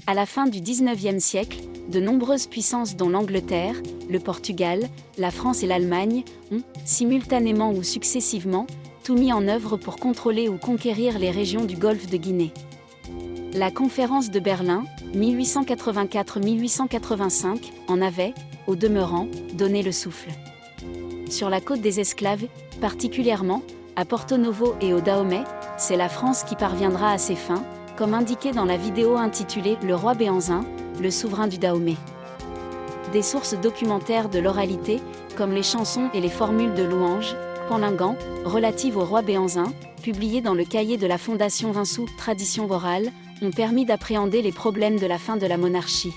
À la fin du XIXe siècle, de nombreuses puissances dont l'Angleterre, le Portugal, la France et l'Allemagne ont, simultanément ou successivement, tout mis en œuvre pour contrôler ou conquérir les régions du golfe de Guinée. La conférence de Berlin, 1884-1885, en avait, au demeurant, donné le souffle. Sur la côte des esclaves, particulièrement, à Porto Novo et au Dahomey, c'est la France qui parviendra à ses fins, comme indiqué dans la vidéo intitulée « Le roi Béhanzin, le souverain du Dahomey ». Des sources documentaires de l'oralité, comme les chansons et les formules de louanges, panlingans, relatives au roi Béhanzin, publiées dans le cahier de la Fondation Vinsou, Tradition orale, ont permis d'appréhender les problèmes de la fin de la monarchie.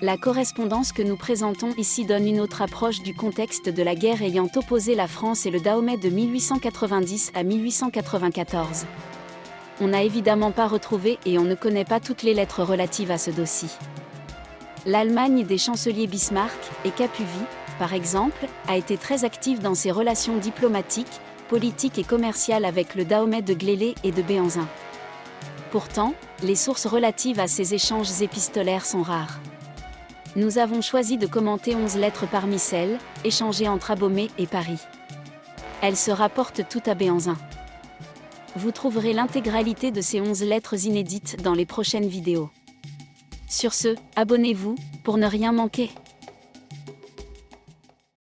La correspondance que nous présentons ici donne une autre approche du contexte de la guerre ayant opposé la France et le Dahomey de 1890 à 1894. On n'a évidemment pas retrouvé et on ne connaît pas toutes les lettres relatives à ce dossier. L'Allemagne des chanceliers Bismarck et Capuvi, par exemple, a été très active dans ses relations diplomatiques, politiques et commerciales avec le Dahomey de Glélé et de Béhanzin. Pourtant, les sources relatives à ces échanges épistolaires sont rares. Nous avons choisi de commenter 11 lettres parmi celles, échangées entre Abomey et Paris. Elles se rapportent toutes à Béhanzin. Vous trouverez l'intégralité de ces 11 lettres inédites dans les prochaines vidéos. Sur ce, abonnez-vous, pour ne rien manquer.